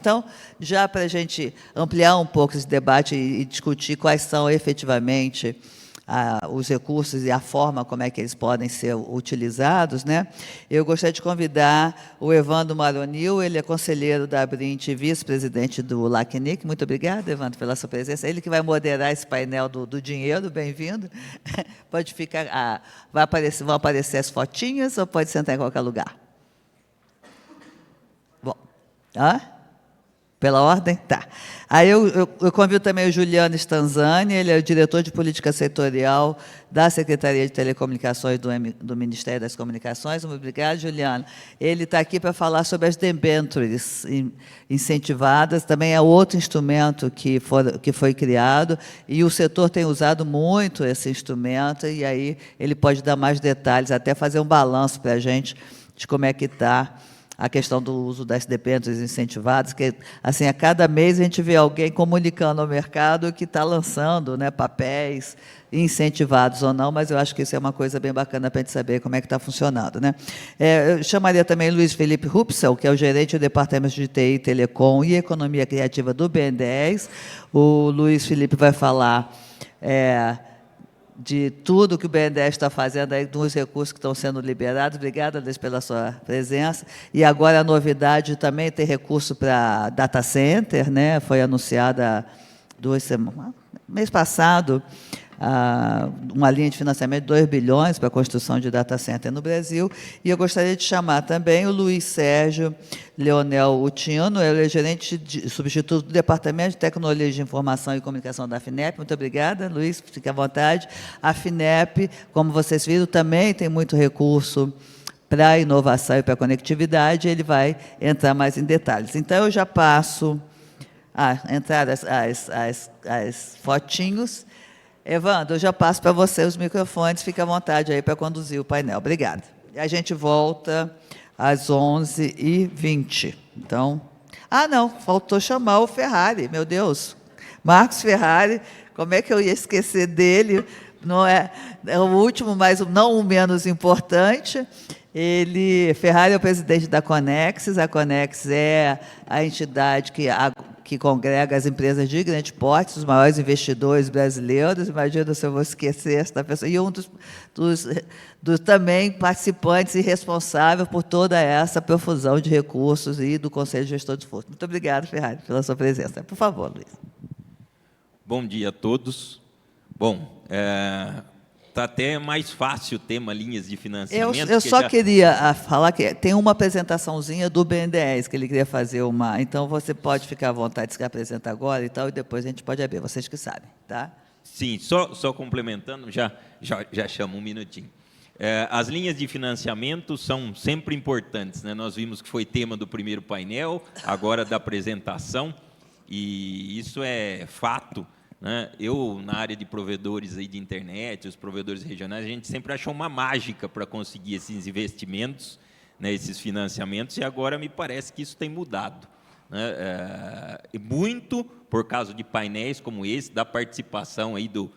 Então, já para a gente ampliar um pouco esse debate e discutir quais são efetivamente os recursos e a forma como é que eles podem ser utilizados, né? Eu gostaria de convidar o Evandro Maronil, ele é conselheiro da Abrint e vice-presidente do LACNIC. Muito obrigada, Evandro, pela sua presença. Ele que vai moderar esse painel do dinheiro, bem-vindo. Pode ficar, vão aparecer as fotinhas ou pode sentar em qualquer lugar? Bom, pela ordem? Tá. Aí eu convido também o Juliano Stanzani, ele é o diretor de política setorial da Secretaria de Telecomunicações do Ministério das Comunicações. Muito obrigado, Juliano. Ele está aqui para falar sobre as debêntures incentivadas, também é outro instrumento que foi criado, e o setor tem usado muito esse instrumento, e aí ele pode dar mais detalhes, até fazer um balanço para a gente de como é que está a questão do uso das debêntures incentivadas, que, assim, a cada mês a gente vê alguém comunicando ao mercado que está lançando, né, papéis incentivados ou não, mas eu acho que isso é uma coisa bem bacana para a gente saber como é que está funcionando, né? Eu chamaria também Luiz Felipe Rupsel, que é o gerente do Departamento de TI, Telecom e Economia Criativa do BNDES. O Luiz Felipe vai falar de tudo que o BNDES está fazendo aí, dos recursos que estão sendo liberados. Obrigada, Luiz, pela sua presença. E agora a novidade também tem recurso para data center, né? Foi anunciada mês passado, uma linha de financiamento de 2 bilhões para a construção de data center no Brasil. E eu gostaria de chamar também o Luiz Sérgio Leonel Utino, ele é gerente substituto do Departamento de Tecnologia de Informação e Comunicação da FINEP. Muito obrigada, Luiz, fique à vontade. A FINEP, como vocês viram, também tem muito recurso para a inovação e para a conectividade, ele vai entrar mais em detalhes. Então, eu já passo entrar as fotinhos. Evandro, eu já passo para você os microfones, fique à vontade aí para conduzir o painel. Obrigada. E a gente volta às 11h20. Então, não, faltou chamar o Ferrari, meu Deus. Marcos Ferrari, como é que eu ia esquecer dele? Não é o último, mas não o menos importante. Ferrari é o presidente da Conexis. A Conexis é a entidade que congrega as empresas de grande porte, os maiores investidores brasileiros. Imagina se eu vou esquecer essa pessoa. E um dos também participantes e responsável por toda essa profusão de recursos e do Conselho de Gestor de Fundos. Muito obrigado, Ferrari, pela sua presença. Por favor, Luiz. Bom dia a todos. Bom, está até mais fácil o tema linhas de financiamento. Eu só queria falar que tem uma apresentaçãozinha do BNDES, que ele queria fazer uma. Então, você pode ficar à vontade de se apresentar agora e tal, e depois a gente pode abrir, vocês que sabem, tá? Sim, só complementando, já chamo um minutinho. As linhas de financiamento são sempre importantes, né? Nós vimos que foi tema do primeiro painel, agora da apresentação, e isso é fato, né? Eu, na área de provedores aí de internet, os provedores regionais, a gente sempre achou uma mágica para conseguir esses investimentos, né, esses financiamentos, e agora me parece que isso tem mudado, né? Muito por causa de painéis como esse, da participação aí do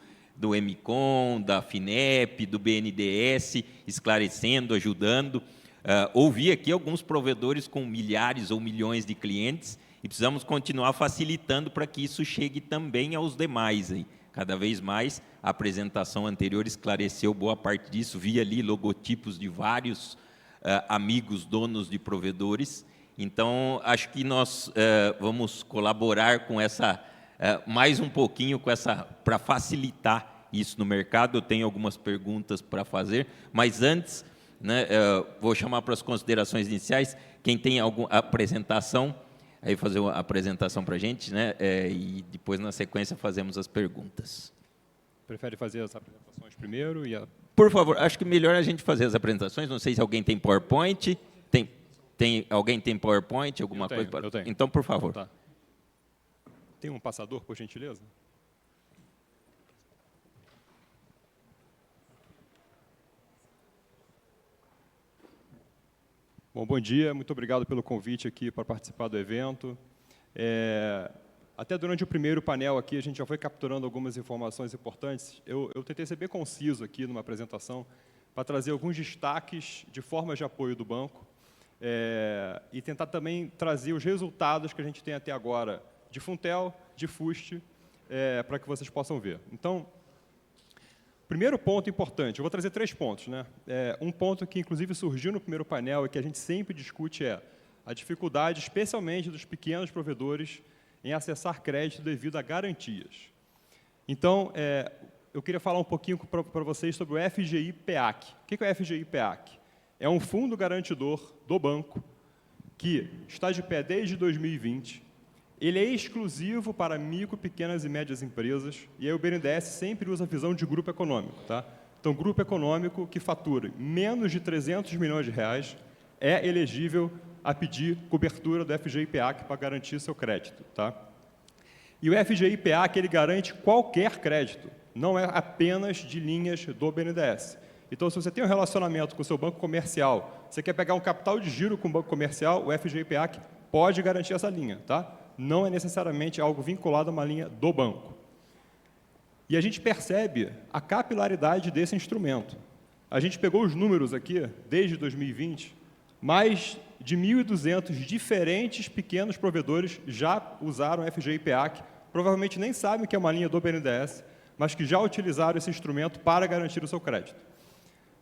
MCOM, da FINEP, do BNDES, esclarecendo, ajudando. Ouvi aqui alguns provedores com milhares ou milhões de clientes, e precisamos continuar facilitando para que isso chegue também aos demais. Aí. Cada vez mais, a apresentação anterior esclareceu boa parte disso, vi ali logotipos de vários amigos, donos de provedores. Então, acho que nós vamos colaborar com essa, mais um pouquinho com essa, para facilitar isso no mercado. Eu tenho algumas perguntas para fazer, mas antes, né, vou chamar para as considerações iniciais, quem tem alguma apresentação, aí fazer uma apresentação para a gente, né? E depois, na sequência, fazemos as perguntas. Prefere fazer as apresentações primeiro? Por favor, acho que melhor a gente fazer as apresentações. Não sei se alguém tem PowerPoint. Alguém tem PowerPoint, alguma coisa? Eu tenho. Então, por favor. Tá. Tem um passador, por gentileza? Bom dia, muito obrigado pelo convite aqui para participar do evento. Até durante o primeiro painel aqui, a gente já foi capturando algumas informações importantes. Eu tentei ser bem conciso aqui numa apresentação para trazer alguns destaques de formas de apoio do banco. e tentar também trazer os resultados que a gente tem até agora de Funtel, de FUST, para que vocês possam ver. Então, primeiro ponto importante, eu vou trazer 3 pontos, né? Um ponto que, inclusive, surgiu no primeiro painel e que a gente sempre discute é a dificuldade, especialmente dos pequenos provedores, em acessar crédito devido a garantias. Então, eu queria falar um pouquinho para vocês sobre o FGI-PEAC. O que é o FGI-PEAC? É um fundo garantidor do banco que está de pé desde 2020. Ele é exclusivo para micro, pequenas e médias empresas, e aí o BNDES sempre usa a visão de grupo econômico. Tá? Então, grupo econômico que fatura menos de 300 milhões de reais é elegível a pedir cobertura do FGI-PEAC para garantir seu crédito. Tá? E o FGI-PEAC ele garante qualquer crédito, não é apenas de linhas do BNDES. Então, se você tem um relacionamento com o seu banco comercial, você quer pegar um capital de giro com o banco comercial, o FGI-PEAC pode garantir essa linha. Tá? Não é necessariamente algo vinculado a uma linha do banco. E a gente percebe a capilaridade desse instrumento. A gente pegou os números aqui, desde 2020, mais de 1.200 diferentes pequenos provedores já usaram o FGI-PEAC, provavelmente nem sabem que é uma linha do BNDES, mas que já utilizaram esse instrumento para garantir o seu crédito.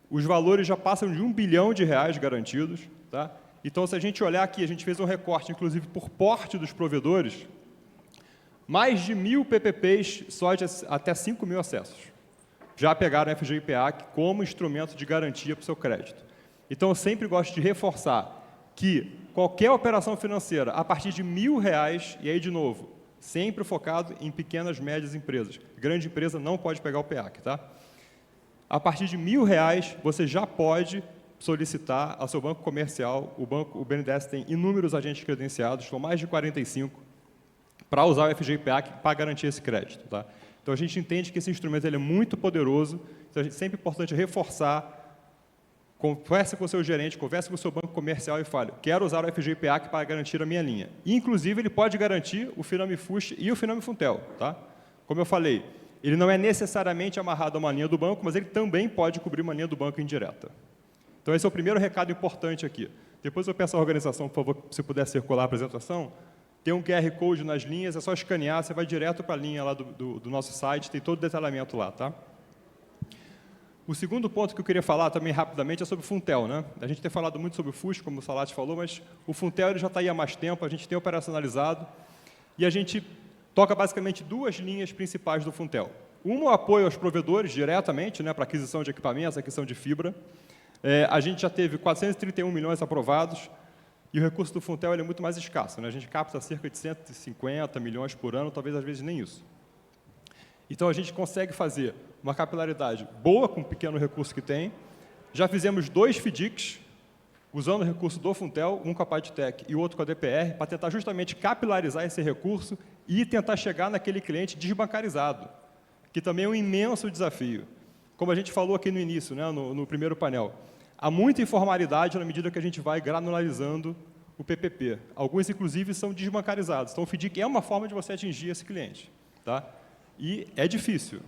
Os valores já passam de R$1 bilhão garantidos. Tá? Então, se a gente olhar aqui, a gente fez um recorte, inclusive, por porte dos provedores, mais de 1.000 PPPs só de até 5.000 acessos. Já pegaram o FGI-PEAC como instrumento de garantia para o seu crédito. Então, eu sempre gosto de reforçar que qualquer operação financeira a partir de R$1.000, e aí, de novo, sempre focado em pequenas e médias empresas. Grande empresa não pode pegar o PEAC. Tá? A partir de R$1.000, você já pode solicitar ao seu banco comercial. O BNDES tem inúmeros agentes credenciados, são mais de 45, para usar o FGI-PEAC para garantir esse crédito. Tá? Então, a gente entende que esse instrumento ele é muito poderoso, então, é sempre importante reforçar. Converse com o seu gerente, converse com o seu banco comercial e fale, quero usar o FGI-PEAC para garantir a minha linha. E, inclusive, ele pode garantir o Finame FUST e o Finame Funtel. Tá? Como eu falei, ele não é necessariamente amarrado a uma linha do banco, mas ele também pode cobrir uma linha do banco indireta. Então, esse é o primeiro recado importante aqui. Depois eu peço à organização, por favor, se puder circular a apresentação. Tem um QR Code nas linhas, é só escanear, você vai direto para a linha lá do nosso site, tem todo o detalhamento lá. Tá? O segundo ponto que eu queria falar também rapidamente é sobre o Funtel. Né? A gente tem falado muito sobre o FUST, como o Salati falou, mas o Funtel ele já está aí há mais tempo, a gente tem operacionalizado e a gente toca basicamente 2 linhas principais do Funtel. Uma, o apoio aos provedores diretamente, né, para aquisição de equipamentos, aquisição de fibra. A gente já teve 431 milhões aprovados e o recurso do Funtel ele é muito mais escasso. Né? A gente capta cerca de 150 milhões por ano, talvez às vezes nem isso. Então, a gente consegue fazer uma capilaridade boa com o pequeno recurso que tem. Já fizemos 2 FDICs, usando o recurso do Funtel, um com a PadTech e o outro com a DPR, para tentar justamente capilarizar esse recurso e tentar chegar naquele cliente desbancarizado, que também é um imenso desafio. Como a gente falou aqui no início, né, no primeiro painel, há muita informalidade na medida que a gente vai granularizando o PPP. Alguns, inclusive, são desbancarizados. Então, o FDIC é uma forma de você atingir esse cliente. Tá? E é difícil,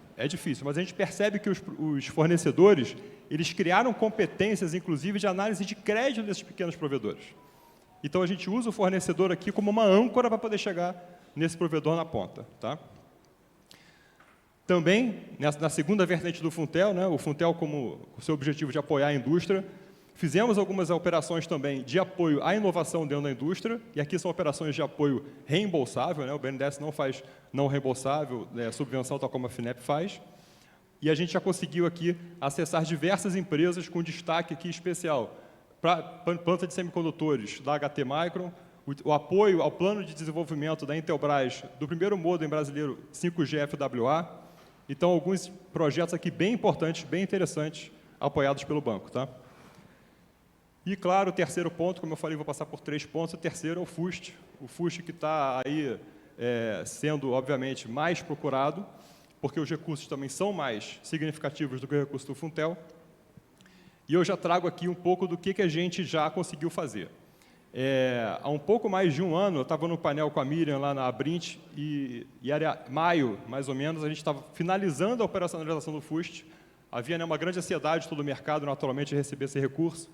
mas a gente percebe que os fornecedores eles criaram competências, inclusive, de análise de crédito desses pequenos provedores. Então, a gente usa o fornecedor aqui como uma âncora para poder chegar nesse provedor na ponta. Tá? Também, na segunda vertente do Funtel, né, o Funtel como o seu objetivo de apoiar a indústria, fizemos algumas operações também de apoio à inovação dentro da indústria, e aqui são operações de apoio reembolsável, né? O BNDES não faz não reembolsável, subvenção tal como a FINEP faz, e a gente já conseguiu aqui acessar diversas empresas com destaque aqui especial para planta de semicondutores da HT Micron, o apoio ao plano de desenvolvimento da Intelbras do primeiro modem brasileiro 5G FWA, então alguns projetos aqui bem importantes, bem interessantes, apoiados pelo banco. Tá? E, claro, o terceiro ponto, como eu falei, vou passar por 3 pontos. O terceiro é o FUST. O FUST que está aí sendo, obviamente, mais procurado, porque os recursos também são mais significativos do que o recurso do Funtel. E eu já trago aqui um pouco do que a gente já conseguiu fazer. Há um pouco mais de um ano, eu estava no painel com a Miriam lá na Abrint, e era maio, mais ou menos, a gente estava finalizando a operacionalização do FUST. Havia uma grande ansiedade de todo o mercado, naturalmente, de receber esse recurso.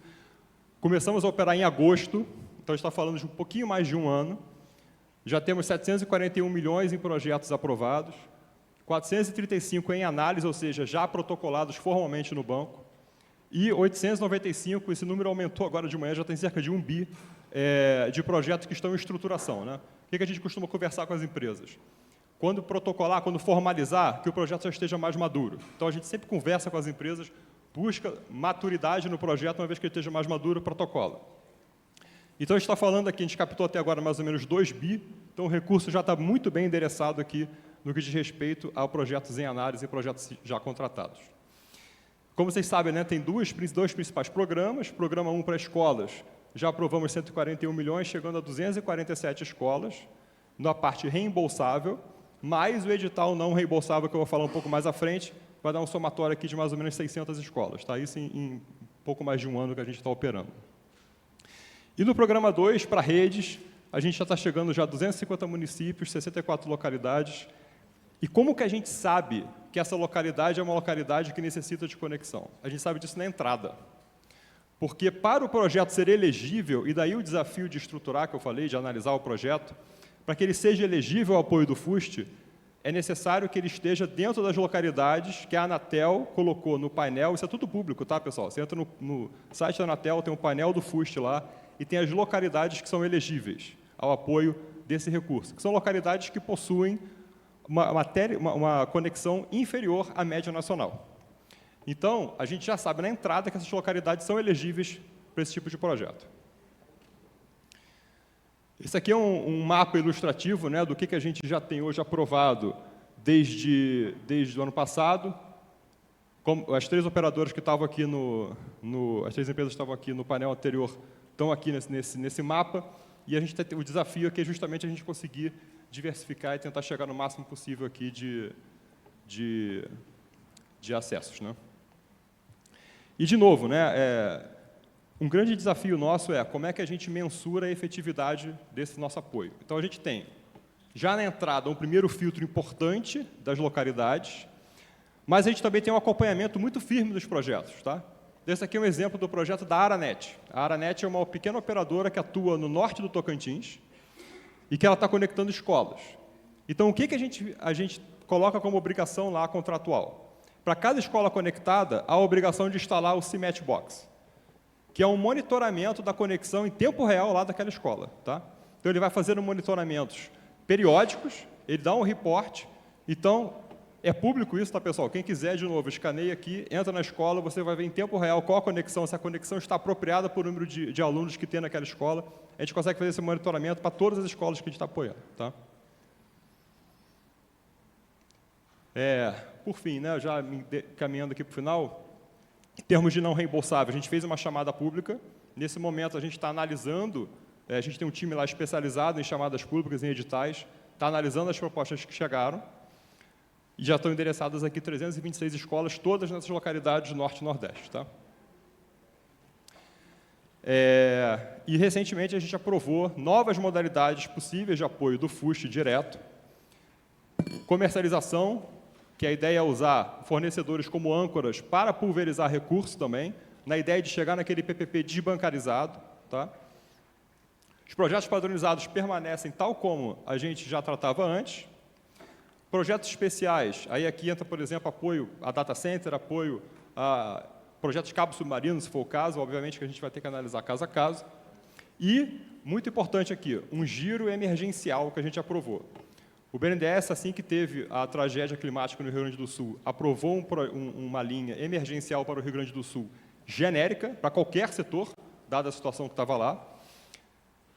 Começamos a operar em agosto, então a gente está falando de um pouquinho mais de um ano. Já temos 741 milhões em projetos aprovados, 435 em análise, ou seja, já protocolados formalmente no banco, e 895, esse número aumentou agora de manhã, já tem cerca de 1 bi de projetos que estão em estruturação, né? O que a gente costuma conversar com as empresas? Quando protocolar, quando formalizar, que o projeto já esteja mais maduro. Então, a gente sempre conversa com as empresas, busca maturidade no projeto, uma vez que ele esteja mais maduro, protocola. Então, a gente está falando aqui, a gente captou até agora mais ou menos 2 bi, então o recurso já está muito bem endereçado aqui no que diz respeito a projetos em análise e projetos já contratados. Como vocês sabem, né, tem dois principais programas. Programa 1 para escolas, já aprovamos 141 milhões, chegando a 247 escolas, na parte reembolsável, mais o edital não reembolsável, que eu vou falar um pouco mais à frente, vai dar um somatório aqui de mais ou menos 600 escolas. Tá? Isso em pouco mais de um ano que a gente está operando. E no programa 2, para redes, a gente já está chegando já a 250 municípios, 64 localidades. E como que a gente sabe que essa localidade é uma localidade que necessita de conexão? A gente sabe disso na entrada. Porque para o projeto ser elegível, e daí o desafio de estruturar, que eu falei, de analisar o projeto, para que ele seja elegível ao apoio do FUST, é necessário que ele esteja dentro das localidades que a Anatel colocou no painel. Isso é tudo público, tá, pessoal? Você entra no site da Anatel, tem um painel do FUST lá, e tem as localidades que são elegíveis ao apoio desse recurso, que são localidades que possuem uma conexão inferior à média nacional. Então, a gente já sabe na entrada que essas localidades são elegíveis para esse tipo de projeto. Esse aqui é um mapa ilustrativo, né, do que a gente já tem hoje aprovado desde o ano passado. Como as 3 operadoras que estavam aqui as 3 empresas que estavam aqui no painel anterior estão aqui nesse mapa, e a gente tem, o desafio aqui é justamente a gente conseguir diversificar e tentar chegar no máximo possível aqui de acessos, né? E, de novo, né, um grande desafio nosso é como é que a gente mensura a efetividade desse nosso apoio. Então, a gente tem, já na entrada, um primeiro filtro importante das localidades, mas a gente também tem um acompanhamento muito firme dos projetos. Tá? Esse aqui é um exemplo do projeto da Aranet. A Aranet é uma pequena operadora que atua no norte do Tocantins e que ela está conectando escolas. Então, o que a gente coloca como obrigação lá contratual? Para cada escola conectada, há a obrigação de instalar o CMET Box, que é um monitoramento da conexão em tempo real lá daquela escola. Tá? Então, ele vai fazendo monitoramentos periódicos, ele dá um report. Então, é público isso, tá, pessoal? Quem quiser, de novo, escaneia aqui, entra na escola, você vai ver em tempo real qual a conexão, se a conexão está apropriada por número de alunos que tem naquela escola. A gente consegue fazer esse monitoramento para todas as escolas que a gente está apoiando. Tá? Por fim, né, já caminhando aqui para o final, em termos de não reembolsável, a gente fez uma chamada pública. Nesse momento, a gente está analisando, a gente tem um time lá especializado em chamadas públicas, em editais, está analisando as propostas que chegaram, e já estão endereçadas aqui 326 escolas, todas nessas localidades do Norte e Nordeste. Tá? E, recentemente, a gente aprovou novas modalidades possíveis de apoio do FUST direto, comercialização, que a ideia é usar fornecedores como âncoras para pulverizar recursos também, na ideia de chegar naquele PPP desbancarizado. Tá? Os projetos padronizados permanecem tal como a gente já tratava antes. Projetos especiais, aí aqui entra, por exemplo, apoio a data center, apoio a projetos de cabo submarino, se for o caso, obviamente que a gente vai ter que analisar caso a caso. E, muito importante aqui, um giro emergencial que a gente aprovou. O BNDES, assim que teve a tragédia climática no Rio Grande do Sul, aprovou uma linha emergencial para o Rio Grande do Sul, genérica, para qualquer setor, dada a situação que estava lá.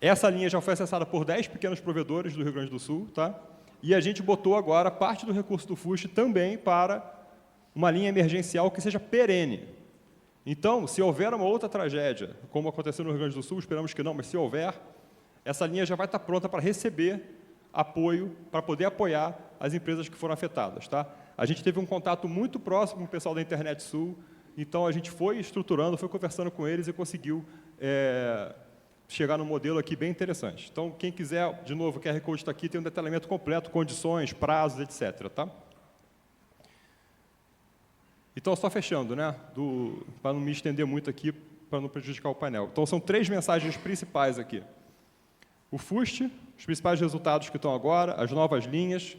Essa linha já foi acessada por 10 pequenos provedores do Rio Grande do Sul, tá? E a gente botou agora parte do recurso do FUST também para uma linha emergencial que seja perene. Então, se houver uma outra tragédia, como aconteceu no Rio Grande do Sul, esperamos que não, mas se houver, essa linha já vai estar pronta para receber apoio, para poder apoiar as empresas que foram afetadas. Tá? A gente teve um contato muito próximo com o pessoal da Internet Sul, então a gente foi estruturando, foi conversando com eles e conseguiu chegar num modelo aqui bem interessante. Então, quem quiser, de novo, o QR Code está aqui, tem um detalhamento completo, condições, prazos, etc. Tá? Então, só fechando, né, para não me estender muito aqui, não prejudicar o painel. Então, são 3 mensagens principais aqui. O FUST, os principais resultados que estão agora, as novas linhas,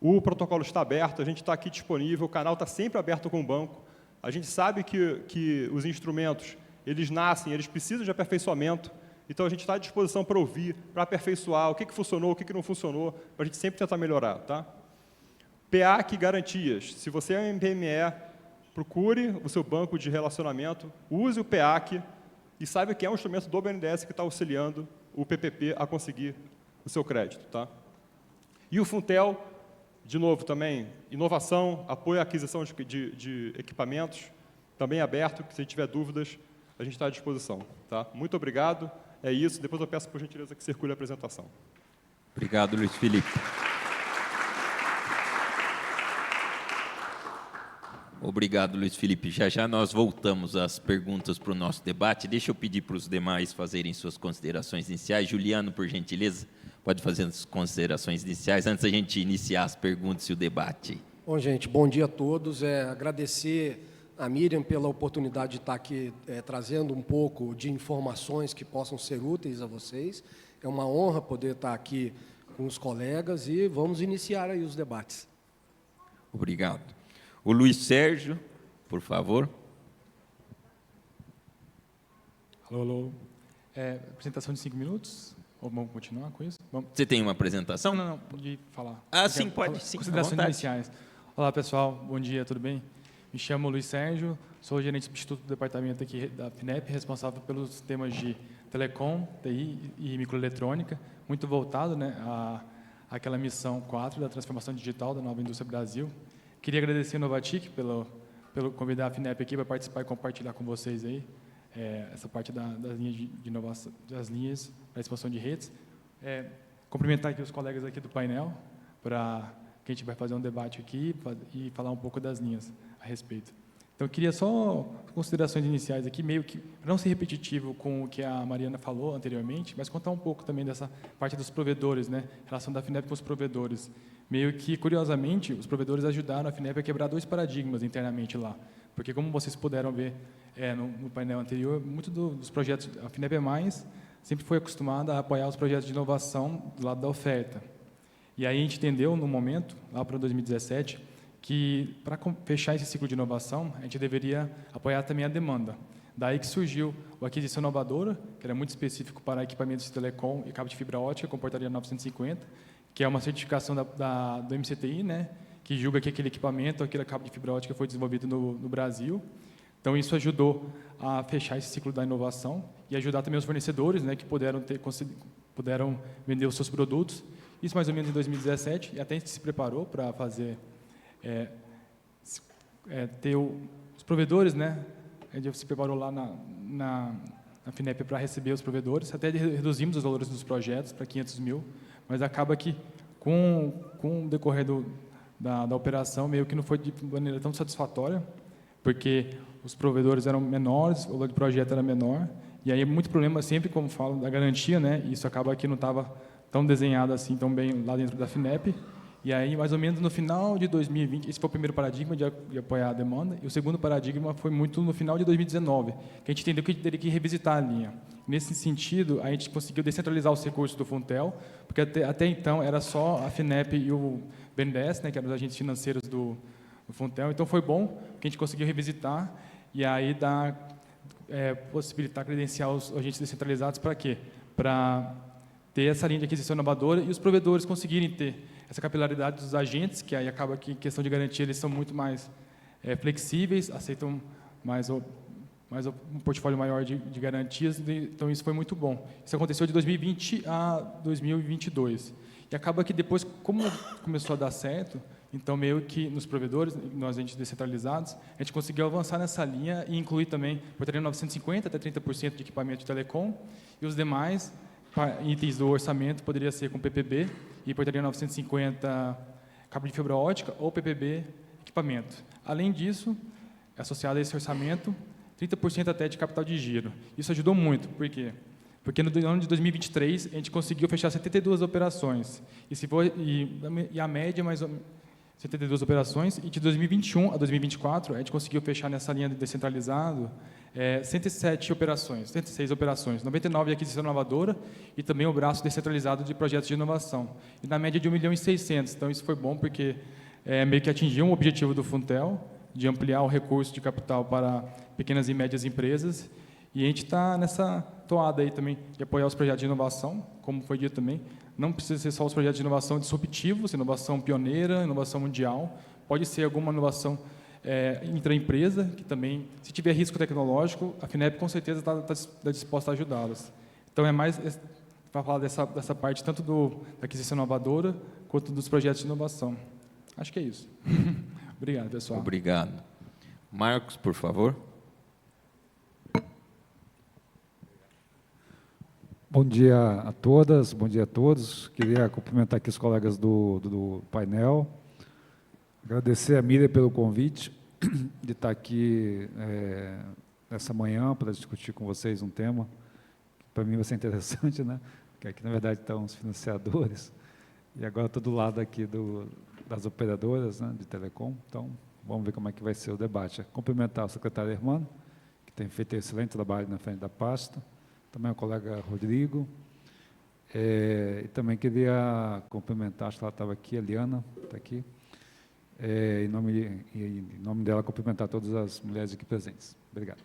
o protocolo está aberto, a gente está aqui disponível, o canal está sempre aberto com o banco. A gente sabe que os instrumentos, eles nascem, eles precisam de aperfeiçoamento, então a gente está à disposição para ouvir, para aperfeiçoar o que funcionou, o que não funcionou, para a gente sempre tentar melhorar. Tá? PEAC Garantias. Se você é um PME, procure o seu banco de relacionamento, use o PEAC e saiba que é um instrumento do BNDES que está auxiliando o PPP a conseguir o seu crédito. Tá? E o Funtel, de novo também, inovação, apoio à aquisição de equipamentos, também aberto, que se tiver dúvidas, a gente está à disposição. Tá? Muito obrigado, é isso. Depois eu peço, por gentileza, que circule a apresentação. Obrigado, Luiz Felipe. Obrigado, Luiz Felipe. Já já nós voltamos às perguntas para o nosso debate. Deixa eu pedir para os demais fazerem suas considerações iniciais. Juliano, por gentileza, pode fazer as considerações iniciais antes da gente iniciar as perguntas e o debate. Bom, gente, bom dia a todos. Agradecer a Miriam pela oportunidade de estar aqui trazendo um pouco de informações que possam ser úteis a vocês. É uma honra poder estar aqui com os colegas e vamos iniciar aí os debates. Obrigado. O Luiz Sérgio, por favor. Alô, alô. Apresentação de 5 minutos? Ou vamos continuar com isso? Vamos. Você tem uma apresentação? Não, pode falar. Ah, sim, pode, sim. Considerações iniciais. Olá, pessoal. Bom dia, tudo bem? Me chamo Luiz Sérgio, sou gerente substituto do departamento aqui da FINEP, responsável pelos temas de telecom, TI e microeletrônica, muito voltado, né, àquela missão 4 da transformação digital da nova indústria Brasil. Queria agradecer ao Novatic pelo convidar a FINEP aqui para participar e compartilhar com vocês aí essa parte das linhas de inovação, das linhas para expansão de redes. Cumprimentar aqui os colegas aqui do painel para que a gente vai fazer um debate aqui e falar um pouco das linhas a respeito. Então, eu queria só considerações iniciais aqui, meio que, para não ser repetitivo com o que a Mariana falou anteriormente, mas contar um pouco também dessa parte dos provedores, né, relação da FINEP com os provedores. Meio que, curiosamente, os provedores ajudaram a FINEP a quebrar 2 paradigmas internamente lá, porque, como vocês puderam ver no painel anterior, muito dos projetos, a FINEP sempre foi acostumada a apoiar os projetos de inovação do lado da oferta. E aí a gente entendeu, no momento, lá para 2017, que para fechar esse ciclo de inovação, a gente deveria apoiar também a demanda. Daí que surgiu o Aquisição Inovadora, que era muito específico para equipamentos de telecom e cabo de fibra ótica, com portaria 950, que é uma certificação do MCTI, né, que julga que aquele equipamento, aquele cabo de fibra ótica foi desenvolvido no Brasil. Então, isso ajudou a fechar esse ciclo da inovação e ajudar também os fornecedores, né, que puderam vender os seus produtos. Isso mais ou menos em 2017, e até a gente se preparou para fazer, ter os provedores, né? A gente se preparou lá na FINEP para receber os provedores, até reduzimos os valores dos projetos para 500 mil, mas acaba que, com o decorrer da operação, meio que não foi de maneira tão satisfatória, porque os provedores eram menores, o valor do projeto era menor, e aí muito problema sempre, como falo, da garantia, né? E isso acaba que não estava tão desenhado assim, tão bem lá dentro da FINEP. E aí, mais ou menos no final de 2020, esse foi o primeiro paradigma de apoiar a demanda, e o segundo paradigma foi muito no final de 2019, que a gente entendeu que a gente teria que revisitar a linha. Nesse sentido, a gente conseguiu descentralizar os recursos do Funtel, porque até então era só a FINEP e o BNDES, né, que eram os agentes financeiros do Funtel. Então, foi bom que a gente conseguiu revisitar e aí possibilitar credenciar os agentes descentralizados para quê? Para ter essa linha de aquisição inovadora e os provedores conseguirem ter essa capilaridade dos agentes, que aí acaba que, em questão de garantia, eles são muito mais flexíveis, aceitam mais um portfólio maior de garantias, então isso foi muito bom. Isso aconteceu de 2020 a 2022. E acaba que depois, como começou a dar certo, então meio que nos provedores, nós agentes descentralizados, a gente conseguiu avançar nessa linha e incluir também portaria 950, até 30% de equipamento de telecom, e os demais itens do orçamento poderia ser com PPB e portaria 950 cabo de fibra ótica ou PPB equipamento. Além disso, associado a esse orçamento, 30% até de capital de giro. Isso ajudou muito, por quê? Porque no ano de 2023 a gente conseguiu fechar 72 operações e a média 72 operações, e de 2021 a 2024, a gente conseguiu fechar nessa linha de descentralizado 107 operações, 106 operações, 99 de aquisição inovadora e também o braço descentralizado de projetos de inovação. E na média de 1.600.000. Então, isso foi bom porque meio que atingiu um objetivo do Funtel, de ampliar o recurso de capital para pequenas e médias empresas. E a gente está nessa toada aí também de apoiar os projetos de inovação, como foi dito também. Não precisa ser só os projetos de inovação disruptivos, inovação pioneira, inovação mundial. Pode ser alguma inovação intraempresa, que também, se tiver risco tecnológico, a FINEP com certeza está disposta a ajudá-las. Então, é mais para falar dessa parte tanto da aquisição inovadora, quanto dos projetos de inovação. Acho que é isso. Obrigado, pessoal. Obrigado. Marcos, por favor. Bom dia a todas, bom dia a todos. Queria cumprimentar aqui os colegas do painel. Agradecer a Miriam pelo convite de estar aqui nessa manhã para discutir com vocês um tema que para mim vai ser interessante, né? Porque aqui, na verdade, estão os financiadores e agora estou do lado aqui das operadoras, né, de telecom. Então, vamos ver como é que vai ser o debate. Cumprimentar o secretário Hermano, que tem feito um excelente trabalho na frente da pasta, também o colega Rodrigo, e também queria cumprimentar, acho que ela estava aqui, a Liana, está aqui, em nome dela, cumprimentar todas as mulheres aqui presentes. Obrigado.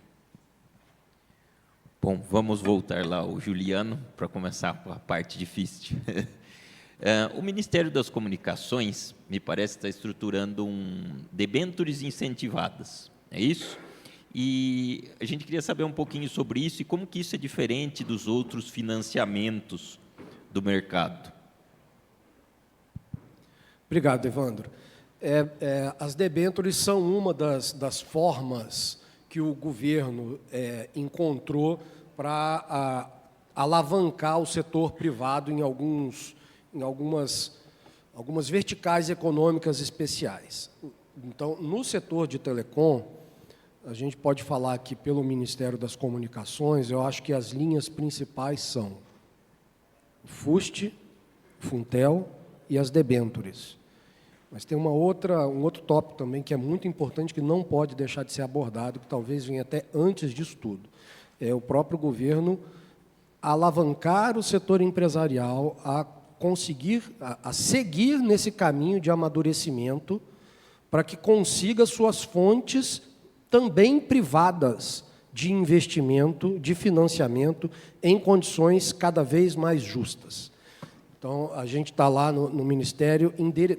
Bom, vamos voltar lá ao Juliano para começar a parte difícil. O Ministério das Comunicações, me parece, está estruturando debêntures incentivadas, é isso? E a gente queria saber um pouquinho sobre isso e como que isso é diferente dos outros financiamentos do mercado. Obrigado, Evandro. As debêntures são uma das formas que o governo encontrou para alavancar o setor privado em algumas verticais econômicas especiais. Então, no setor de telecom, a gente pode falar aqui pelo Ministério das Comunicações, eu acho que as linhas principais são FUST, Funtel e as debêntures. Mas tem um outro tópico também que é muito importante, que não pode deixar de ser abordado, que talvez venha até antes disso tudo. É o próprio governo alavancar o setor empresarial a seguir nesse caminho de amadurecimento para que consiga suas fontes também privadas de investimento, de financiamento, em condições cada vez mais justas. Então, a gente está lá no Ministério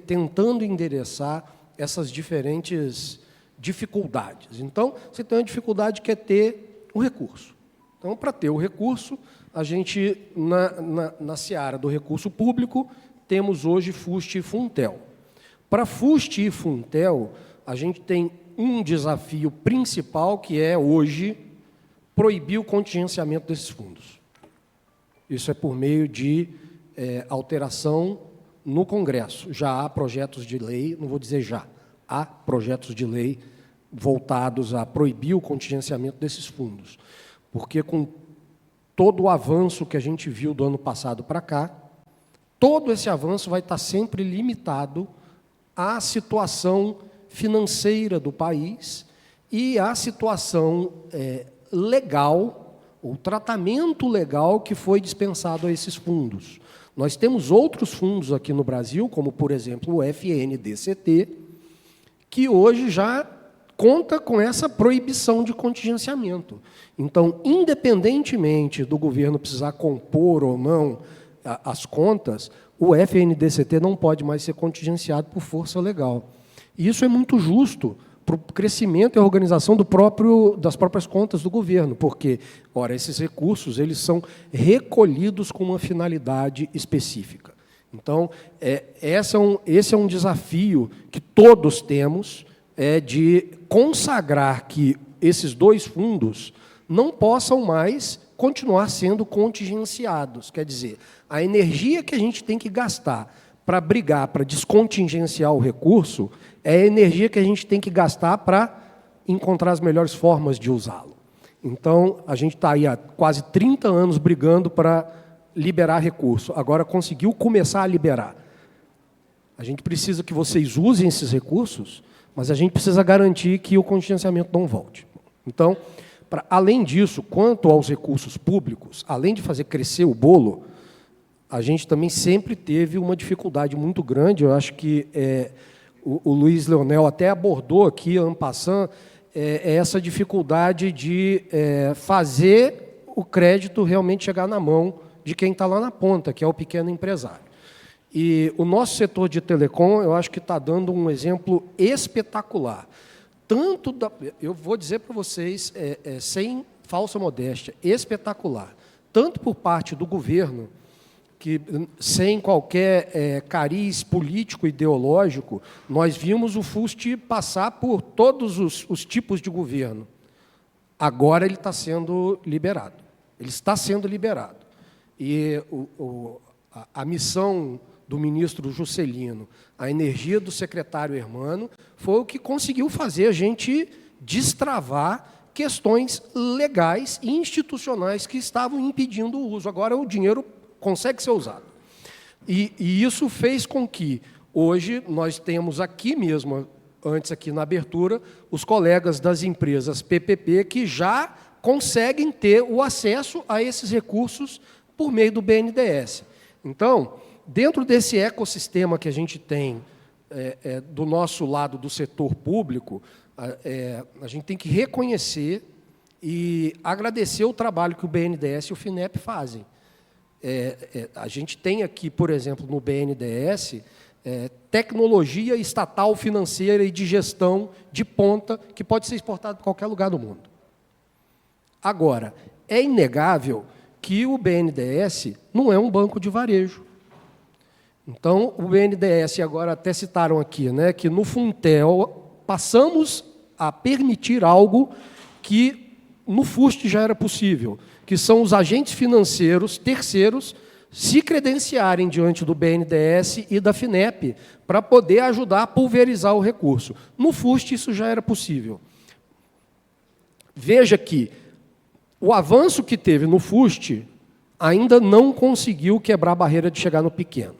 tentando endereçar essas diferentes dificuldades. Então, você tem uma dificuldade que é ter o recurso. Então, para ter o recurso, a gente, na seara do recurso público, temos hoje FUST e Funtel. Para FUST e Funtel, a gente tem um desafio principal, que é, hoje, proibir o contingenciamento desses fundos. Isso é por meio de alteração no Congresso. Já há projetos de lei, não vou dizer já, há projetos de lei voltados a proibir o contingenciamento desses fundos. Porque, com todo o avanço que a gente viu do ano passado para cá, todo esse avanço vai estar sempre limitado à situação financeira do país e à situação legal, o tratamento legal que foi dispensado a esses fundos. Nós temos outros fundos aqui no Brasil, como, por exemplo, o FNDCT, que hoje já conta com essa proibição de contingenciamento. Então, independentemente do governo precisar compor ou não as contas, o FNDCT não pode mais ser contingenciado por força legal. E isso é muito justo para o crescimento e a organização das próprias contas do governo, porque, ora, esses recursos eles são recolhidos com uma finalidade específica. Então, esse é um desafio que todos temos, de consagrar que esses dois fundos não possam mais continuar sendo contingenciados. Quer dizer, a energia que a gente tem que gastar para brigar, para descontingenciar o recurso, é a energia que a gente tem que gastar para encontrar as melhores formas de usá-lo. Então, a gente está aí há quase 30 anos brigando para liberar recurso. Agora conseguiu começar a liberar. A gente precisa que vocês usem esses recursos, mas a gente precisa garantir que o contingenciamento não volte. Então, além disso, quanto aos recursos públicos, além de fazer crescer o bolo, a gente também sempre teve uma dificuldade muito grande. Eu acho que o Luiz Leonel até abordou aqui, en passant, essa dificuldade de fazer o crédito realmente chegar na mão de quem está lá na ponta, que é o pequeno empresário. E o nosso setor de telecom, eu acho que está dando um exemplo espetacular. Eu vou dizer para vocês, sem falsa modéstia, espetacular. Tanto por parte do governo, que sem qualquer cariz político ideológico, nós vimos o FUST passar por todos os tipos de governo. Agora ele está sendo liberado. Ele está sendo liberado. E a missão do ministro Juscelino, a energia do secretário Hermano, foi o que conseguiu fazer a gente destravar questões legais e institucionais que estavam impedindo o uso. Agora o dinheiro consegue ser usado. E isso fez com que, hoje, nós temos aqui mesmo, antes aqui na abertura, os colegas das empresas PPP que já conseguem ter o acesso a esses recursos por meio do BNDES. Então, dentro desse ecossistema que a gente tem do nosso lado do setor público, a gente tem que reconhecer e agradecer o trabalho que o BNDES e o FINEP fazem. A gente tem aqui, por exemplo, no BNDES, tecnologia estatal financeira e de gestão de ponta que pode ser exportada para qualquer lugar do mundo. Agora, é inegável que o BNDES não é um banco de varejo. Então, o BNDES, agora até citaram aqui, né, que no Funtel passamos a permitir algo que no FUST já era possível, que são os agentes financeiros terceiros se credenciarem diante do BNDES e da FINEP para poder ajudar a pulverizar o recurso. No FUST isso já era possível. Veja que o avanço que teve no FUST ainda não conseguiu quebrar a barreira de chegar no pequeno.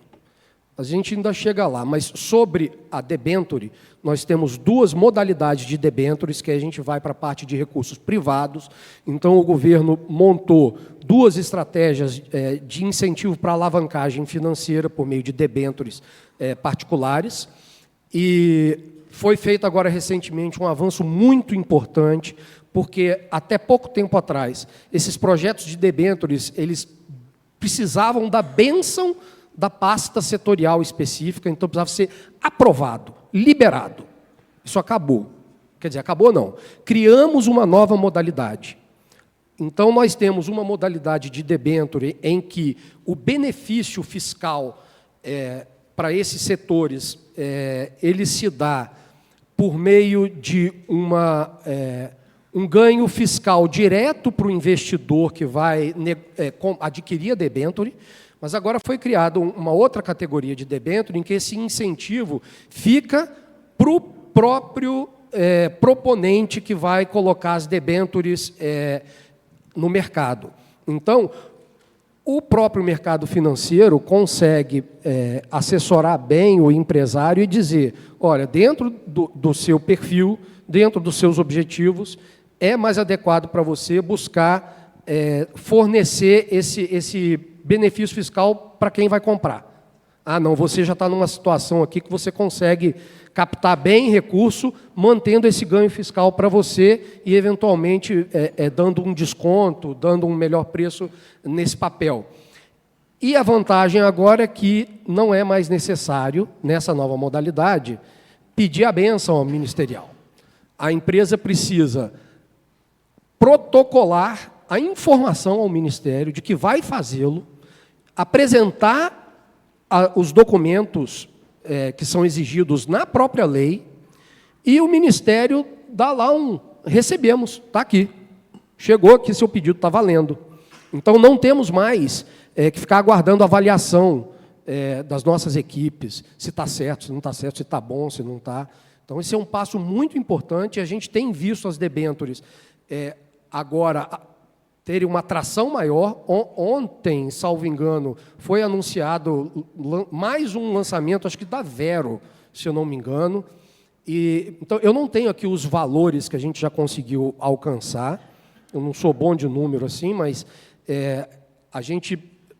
A gente ainda chega lá, mas sobre a debenture, nós temos duas modalidades de debentures, que a gente vai para a parte de recursos privados. Então, o governo montou duas estratégias de incentivo para alavancagem financeira por meio de debentures particulares. E foi feito agora recentemente um avanço muito importante, porque até pouco tempo atrás, esses projetos de debentures, eles precisavam da bênção da pasta setorial específica, então precisava ser aprovado, liberado. Isso acabou. Quer dizer, acabou não. Criamos uma nova modalidade. Então, nós temos uma modalidade de debenture em que o benefício fiscal para esses setores ele se dá por meio de um ganho fiscal direto para o investidor que vai adquirir a debenture. Mas agora foi criada uma outra categoria de debênture em que esse incentivo fica para o próprio proponente que vai colocar as debêntures no mercado. Então, o próprio mercado financeiro consegue assessorar bem o empresário e dizer, olha, dentro do seu perfil, dentro dos seus objetivos, é mais adequado para você buscar fornecer esse benefício fiscal para quem vai comprar. Ah, não, você já está numa situação aqui que você consegue captar bem recurso, mantendo esse ganho fiscal para você e, eventualmente, dando um desconto, dando um melhor preço nesse papel. E a vantagem agora é que não é mais necessário, nessa nova modalidade, pedir a bênção ao ministerial. A empresa precisa protocolar a informação ao Ministério de que vai fazê-lo, apresentar os documentos que são exigidos na própria lei, e o Ministério dá lá recebemos, está aqui, chegou aqui, seu pedido está valendo. Então, não temos mais que ficar aguardando a avaliação das nossas equipes, se está certo, se não está certo, se está bom, se não está. Então, esse é um passo muito importante, a gente tem visto as debêntures agora terem uma atração maior. Ontem, salvo engano, foi anunciado mais um lançamento, acho que da Vero, se eu não me engano. Então, eu não tenho aqui os valores que a gente já conseguiu alcançar. Eu não sou bom de número assim, mas a gente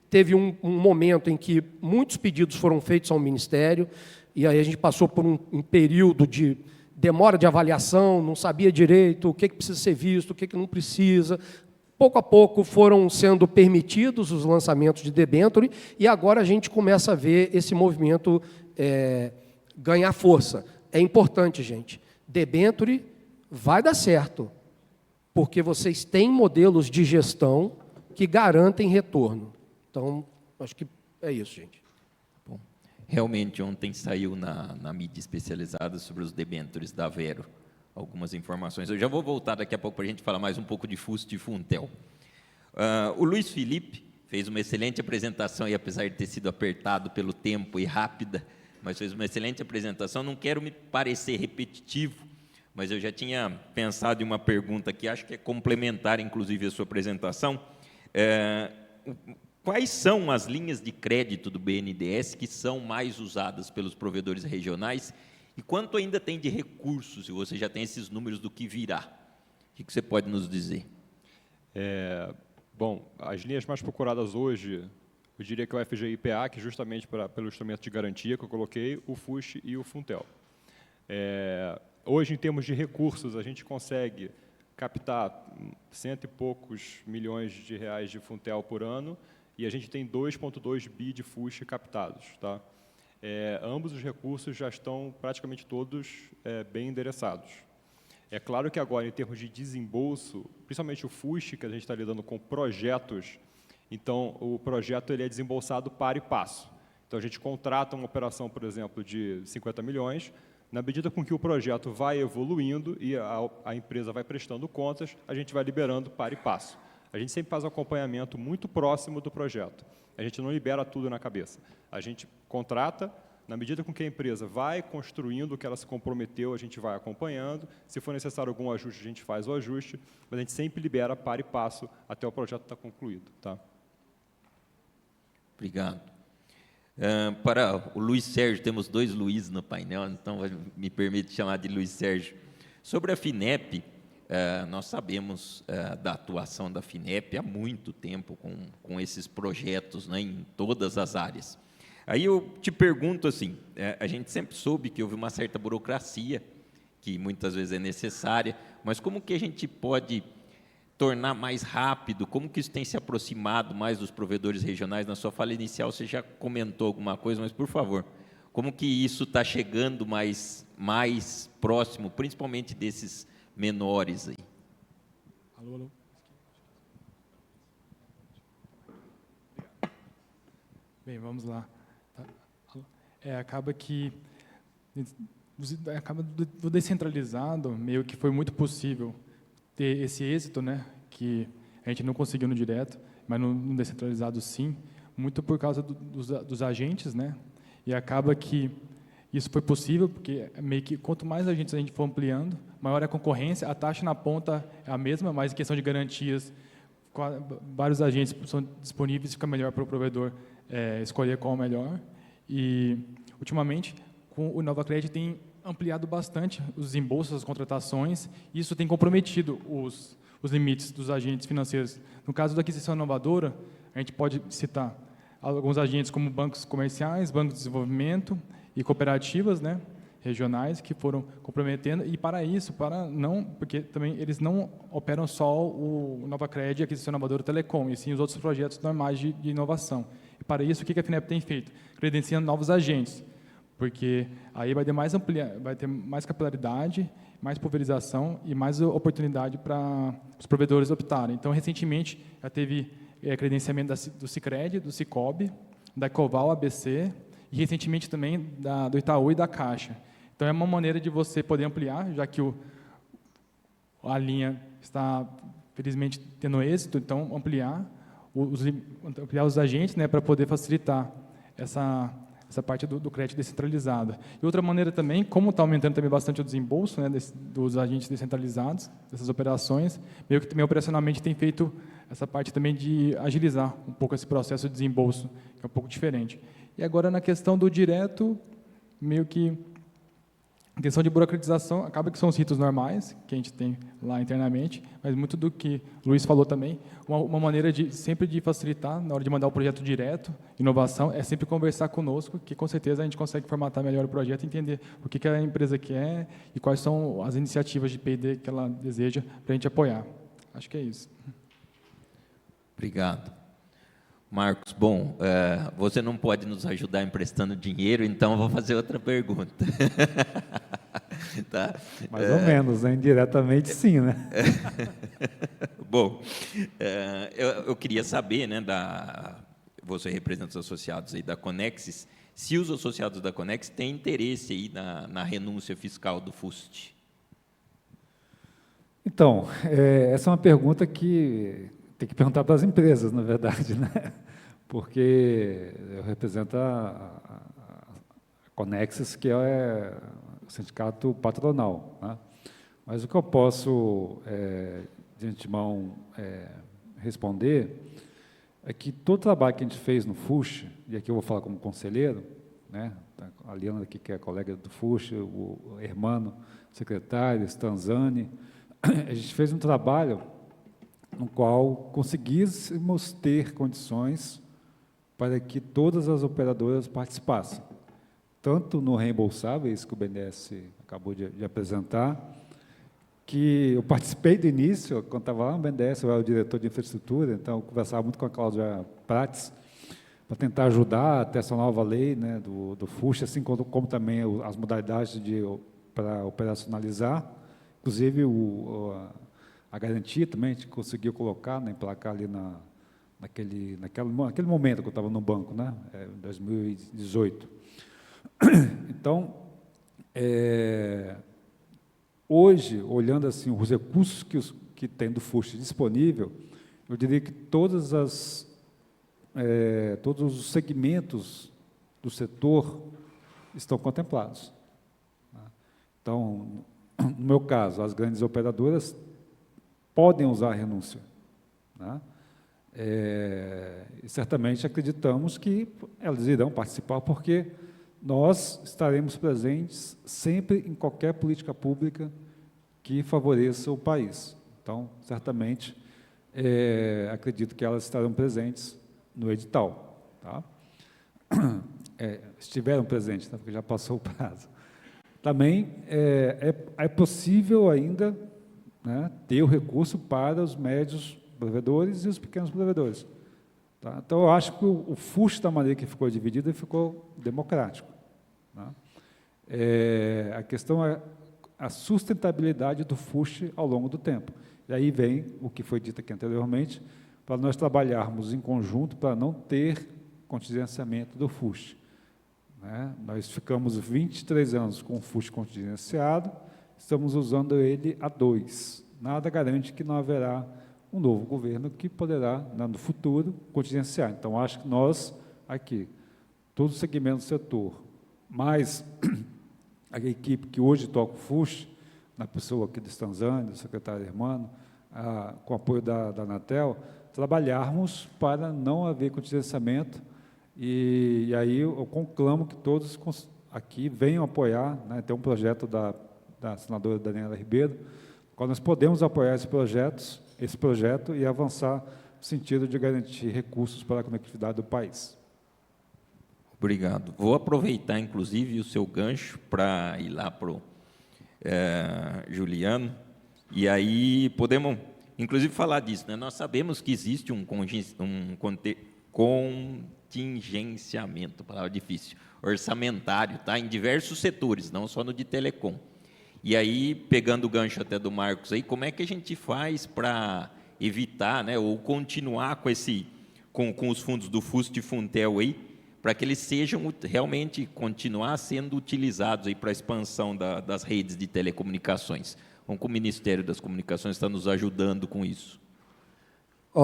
teve um momento em que muitos pedidos foram feitos ao Ministério, e aí a gente passou por um período de demora de avaliação, não sabia direito o que precisa ser visto, o que não precisa. Pouco a pouco foram sendo permitidos os lançamentos de debênture, e agora a gente começa a ver esse movimento ganhar força. É importante, gente. Debênture vai dar certo, porque vocês têm modelos de gestão que garantem retorno. Então, acho que é isso, gente. Bom, realmente, ontem saiu na mídia especializada sobre os debêntures da Vero algumas informações. Eu já vou voltar daqui a pouco para a gente falar mais um pouco de FUST e Funtel. O Luiz Felipe fez uma excelente apresentação, e apesar de ter sido apertado pelo tempo e rápida, mas fez uma excelente apresentação. Não quero me parecer repetitivo, mas eu já tinha pensado em uma pergunta que acho que é complementar, inclusive, a sua apresentação. Quais são as linhas de crédito do BNDES que são mais usadas pelos provedores regionais, e quanto ainda tem de recursos, se você já tem esses números do que virá? O que você pode nos dizer? Bom, as linhas mais procuradas hoje, eu diria que é o FGI-PA, que justamente pelo instrumento de garantia que eu coloquei, o FUST e o Funtel. Hoje, em termos de recursos, a gente consegue captar 100 e poucos milhões de reais de Funtel por ano, e a gente tem 2,2 bi de FUST captados. Tá? Ambos os recursos já estão praticamente todos bem endereçados. É claro que agora, em termos de desembolso, principalmente o FUST, que a gente está lidando com projetos, então o projeto ele é desembolsado para e passo. Então a gente contrata uma operação, por exemplo, de 50 milhões, na medida com que o projeto vai evoluindo e a empresa vai prestando contas, a gente vai liberando para e passo. A gente sempre faz um acompanhamento muito próximo do projeto. A gente não libera tudo na cabeça. A gente contrata, na medida com que a empresa vai construindo o que ela se comprometeu, a gente vai acompanhando. Se for necessário algum ajuste, a gente faz o ajuste, mas a gente sempre libera para e passo até o projeto estar concluído. Tá? Obrigado. Para o Luiz Sérgio, temos 2 Luiz no painel, então me permite chamar de Luiz Sérgio. Sobre a FINEP, nós sabemos da atuação da FINEP há muito tempo com esses projetos, né, em todas as áreas. Aí eu te pergunto assim, a gente sempre soube que houve uma certa burocracia, que muitas vezes é necessária, mas como que a gente pode tornar mais rápido, como que isso tem se aproximado mais dos provedores regionais? Na sua fala inicial você já comentou alguma coisa, mas por favor, como que isso está chegando mais próximo, principalmente desses menores aí? Alô, alô. Bem, vamos lá. Acaba do descentralizado, meio que foi muito possível ter esse êxito, né, que a gente não conseguiu no direto, mas no descentralizado sim, muito por causa dos agentes, né, e acaba que isso foi possível, porque meio que quanto mais agentes a gente for ampliando, maior é a concorrência, a taxa na ponta é a mesma, mas em questão de garantias, vários agentes são disponíveis, fica melhor para o provedor escolher qual é o melhor. E, ultimamente, com o NovaCred tem ampliado bastante os desembolsos, as contratações, e isso tem comprometido os limites dos agentes financeiros. No caso da aquisição inovadora, a gente pode citar alguns agentes como bancos comerciais, bancos de desenvolvimento e cooperativas, né, regionais, que foram comprometendo, e porque também eles não operam só o NovaCred e a aquisição inovadora Telecom, e sim os outros projetos normais de inovação. E para isso, o que a FINEP tem feito? Credenciando novos agentes, porque aí vai ter mais capilaridade, mais pulverização e mais oportunidade para os provedores optarem. Então, recentemente, já teve credenciamento do Sicredi, do Cicobi, da Ecoval, ABC, e recentemente também do Itaú e da Caixa. Então, é uma maneira de você poder ampliar, já que a linha está, felizmente, tendo êxito, então, ampliar os agentes, né, para poder facilitar essa parte do crédito descentralizado. E outra maneira também, como está aumentando também bastante o desembolso, né, dos agentes descentralizados, dessas operações, meio que também operacionalmente tem feito essa parte também de agilizar um pouco esse processo de desembolso, que é um pouco diferente. E agora, na questão do direto, meio que a questão de burocratização, acaba que são os ritos normais, que a gente tem lá internamente, mas muito do que o Luiz falou também, uma maneira de sempre de facilitar, na hora de mandar o projeto direto, inovação, é sempre conversar conosco, que com certeza a gente consegue formatar melhor o projeto e entender o que a empresa quer e quais são as iniciativas de P&D que ela deseja para a gente apoiar. Acho que é isso. Obrigado. Marcos, bom, você não pode nos ajudar emprestando dinheiro, então eu vou fazer outra pergunta. Tá? Mais ou menos, né? Indiretamente sim, né? Bom, eu queria saber, né, você representa os associados aí da Conexis, se os associados da Conexis têm interesse aí na renúncia fiscal do FUST. Então, essa é uma pergunta que tem que perguntar para as empresas, na verdade, né? Porque eu represento a Conexis, que é o sindicato patronal, né? Mas o que eu posso, de antemão, responder é que todo o trabalho que a gente fez no FUSH, e aqui eu vou falar como conselheiro, né? A Liana aqui, que é colega do FUSH, o Hermano, secretário, Stanzani, a gente fez um trabalho no qual conseguíssemos ter condições para que todas as operadoras participassem, tanto no reembolsáveis, que o BNDES acabou de apresentar, que eu participei do início, quando estava lá no BNDES, eu era o diretor de infraestrutura, então eu conversava muito com a Cláudia Prates, para tentar ajudar até essa nova lei, né, do FUSH, assim como também as modalidades para operacionalizar, inclusive a garantia também, a gente conseguiu colocar, né, emplacar ali naquele momento que eu estava no banco, né, 2018. Então, hoje, olhando assim os recursos que tem do FUSH disponível, eu diria que todos os segmentos do setor estão contemplados. Então, no meu caso, as grandes operadoras podem usar a renúncia, né? E certamente acreditamos que elas irão participar, porque nós estaremos presentes sempre em qualquer política pública que favoreça o país. Então, certamente, acredito que elas estarão presentes no edital. Tá? Estiveram presentes, tá? Porque já passou o prazo. Também é possível ainda, né, ter o recurso para os médios provedores e os pequenos provedores. Tá? Então, eu acho que o FUSH, da maneira que ficou dividido, ficou democrático. Tá? A questão é a sustentabilidade do FUSH ao longo do tempo. E aí vem o que foi dito aqui anteriormente, para nós trabalharmos em conjunto para não ter contingenciamento do FUSH. Né? Nós ficamos 23 anos com o FUSH contingenciado, estamos usando ele há 2. Nada garante que não haverá um novo governo que poderá, no futuro, contingenciar. Então, acho que nós, aqui, todo o segmento do setor, mais a equipe que hoje toca o FUSH, na pessoa aqui do Stanzani, do secretário Hermano, com apoio da Anatel, trabalharmos para não haver contingenciamento, e aí eu conclamo que todos aqui venham apoiar, né, tem um projeto da senadora Daniela Ribeiro, qual nós podemos apoiar esse projeto e avançar no sentido de garantir recursos para a conectividade do país. Obrigado. Vou aproveitar, inclusive, o seu gancho para ir lá para o Juliano, e aí podemos, inclusive, falar disso. Né? Nós sabemos que existe um contingenciamento, palavra difícil, orçamentário, tá? Em diversos setores, não só no de telecom. E aí, pegando o gancho até do Marcos, aí, como é que a gente faz para evitar, né, ou continuar com os fundos do FUST e Funtel aí, para que eles sejam realmente continuar sendo utilizados aí para a expansão das redes de telecomunicações? Como o Ministério das Comunicações está nos ajudando com isso?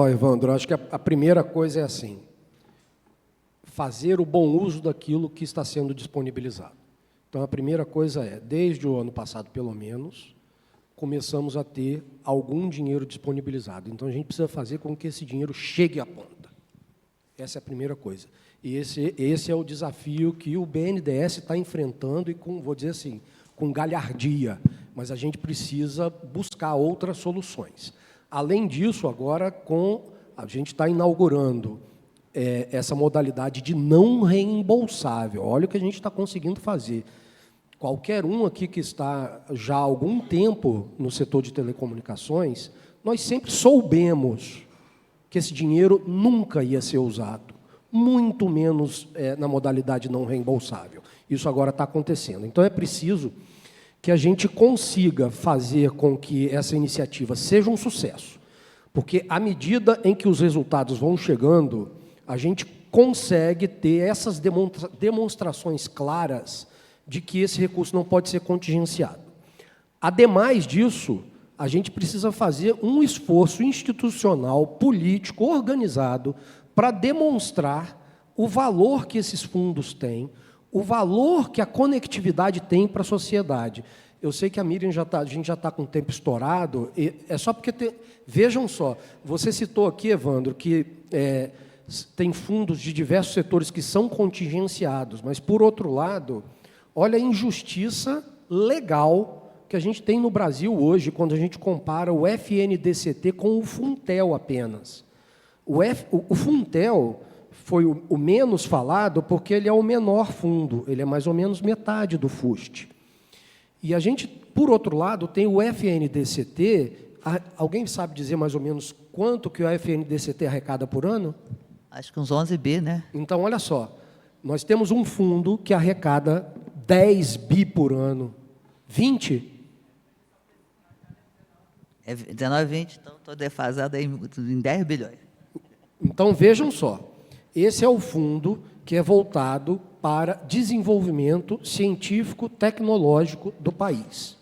Evandro, acho que a primeira coisa é assim, fazer o bom uso daquilo que está sendo disponibilizado. Então, a primeira coisa desde o ano passado, pelo menos, começamos a ter algum dinheiro disponibilizado. Então, a gente precisa fazer com que esse dinheiro chegue à ponta. Essa é a primeira coisa. E esse é o desafio que o BNDES está enfrentando e, vou dizer assim, com galhardia. Mas a gente precisa buscar outras soluções. Além disso, agora, a gente está inaugurando essa modalidade de não reembolsável. Olha o que a gente está conseguindo fazer. Qualquer um aqui que está já há algum tempo no setor de telecomunicações, nós sempre soubemos que esse dinheiro nunca ia ser usado, muito menos na modalidade não reembolsável. Isso agora está acontecendo. Então, é preciso que a gente consiga fazer com que essa iniciativa seja um sucesso, porque, à medida em que os resultados vão chegando, a gente consegue ter essas demonstrações claras de que esse recurso não pode ser contingenciado. Ademais disso, a gente precisa fazer um esforço institucional, político, organizado, para demonstrar o valor que esses fundos têm, o valor que a conectividade tem para a sociedade. Eu sei que a Miriam a gente já está com o tempo estourado, é só porque... Vejam só, você citou aqui, Evandro, que tem fundos de diversos setores que são contingenciados, mas, por outro lado, olha a injustiça legal que a gente tem no Brasil hoje, quando a gente compara o FNDCT com o Funtel apenas. O Funtel foi o menos falado porque ele é o menor fundo, ele é mais ou menos metade do FUST. E a gente, por outro lado, tem o FNDCT. Alguém sabe dizer mais ou menos quanto que o FNDCT arrecada por ano? Acho que uns 11 bi, né? Então, olha só, nós temos um fundo que arrecada 10 bi por ano. 20? É 19, 20, então estou defasada em 10 bilhões. Então, vejam só, esse é o fundo que é voltado para desenvolvimento científico, tecnológico do país.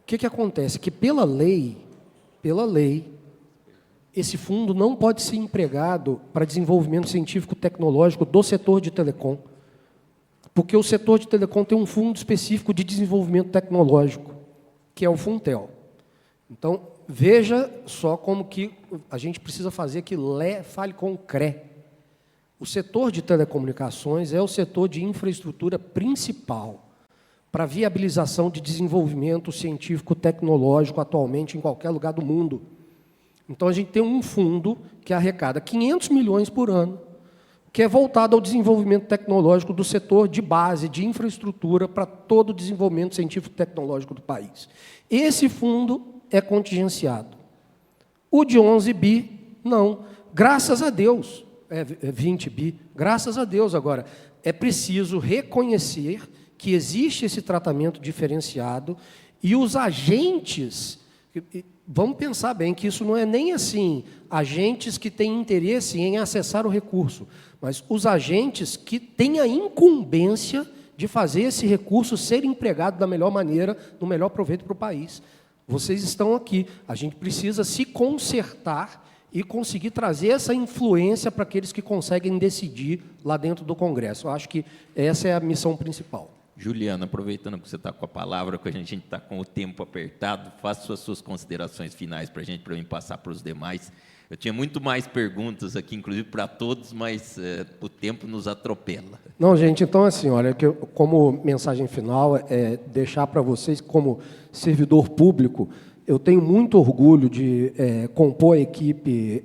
O que acontece? Que, pela lei, esse fundo não pode ser empregado para desenvolvimento científico, tecnológico do setor de telecom, porque o setor de telecom tem um fundo específico de desenvolvimento tecnológico, que é o Funtel. Então, veja só como que a gente precisa fazer que Lé fale com Cré. O setor de telecomunicações é o setor de infraestrutura principal para a viabilização de desenvolvimento científico-tecnológico atualmente em qualquer lugar do mundo. Então, a gente tem um fundo que arrecada 500 milhões por ano, que é voltado ao desenvolvimento tecnológico do setor de base, de infraestrutura, para todo o desenvolvimento científico-tecnológico do país. Esse fundo é contingenciado. O de 11 bi, não. Graças a Deus. 20 bi. Graças a Deus. Agora, é preciso reconhecer que existe esse tratamento diferenciado e os agentes... Vamos pensar bem que isso não é nem assim agentes que têm interesse em acessar o recurso, mas os agentes que têm a incumbência de fazer esse recurso ser empregado da melhor maneira, no melhor proveito para o país. Vocês estão aqui. A gente precisa se consertar e conseguir trazer essa influência para aqueles que conseguem decidir lá dentro do Congresso. Eu acho que essa é a missão principal. Juliana, aproveitando que você está com a palavra, que a gente está com o tempo apertado, faça as suas considerações finais para mim passar para os demais. Eu tinha muito mais perguntas aqui, inclusive para todos, mas o tempo nos atropela. Não, gente, então assim, olha, que como mensagem final, deixar para vocês, como servidor público, eu tenho muito orgulho de compor a equipe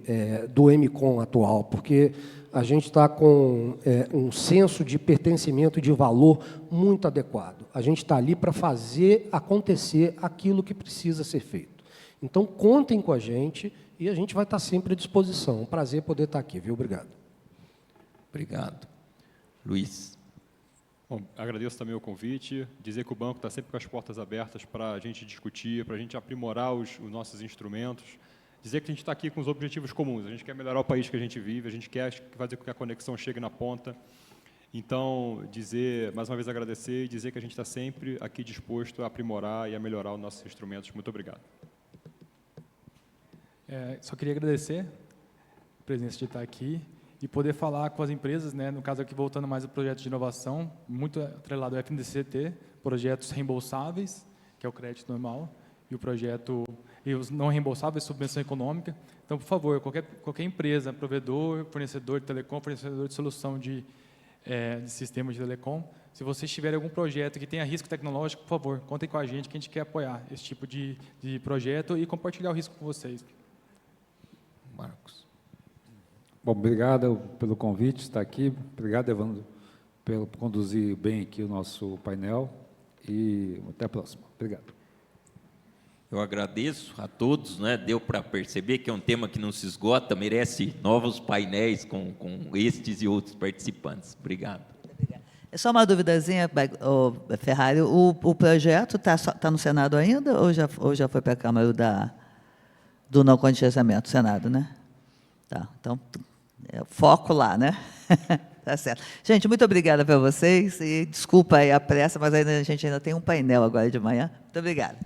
do MCOM atual, porque a gente está com um senso de pertencimento e de valor muito adequado. A gente está ali para fazer acontecer aquilo que precisa ser feito. Então, contem com a gente e a gente vai estar sempre à disposição. Um prazer poder estar aqui, viu? Obrigado. Obrigado. Luiz. Bom, agradeço também o convite, dizer que o banco está sempre com as portas abertas para a gente discutir, para a gente aprimorar os nossos instrumentos. Dizer que a gente está aqui com os objetivos comuns, a gente quer melhorar o país que a gente vive, a gente quer fazer com que a conexão chegue na ponta. Então, mais uma vez agradecer e dizer que a gente está sempre aqui disposto a aprimorar e a melhorar os nossos instrumentos. Muito obrigado. Só queria agradecer a presença de estar aqui e poder falar com as empresas, né, no caso aqui voltando mais ao projeto de inovação, muito atrelado ao FNDCT, projetos reembolsáveis, que é o crédito normal, e o projeto e os não reembolsáveis, subvenção econômica. Então, por favor, qualquer empresa, provedor, fornecedor de telecom, fornecedor de solução de sistema de telecom, se vocês tiverem algum projeto que tenha risco tecnológico, por favor, contem com a gente, que a gente quer apoiar esse tipo de projeto e compartilhar o risco com vocês. Marcos. Bom, obrigado pelo convite, estar aqui. Obrigado, Evandro, por conduzir bem aqui o nosso painel. E até a próxima. Obrigado. Eu agradeço a todos, né? Deu para perceber que é um tema que não se esgota, merece novos painéis com estes e outros participantes. Obrigado. É só uma duvidazinha, Ferrari, o projeto está no Senado ainda ou já foi para a Câmara do não contingenciamento, Senado, né? Tá, então, foco lá, né? Tá certo. Gente, muito obrigada para vocês e desculpa aí a pressa, mas a gente ainda tem um painel agora de manhã. Muito obrigada.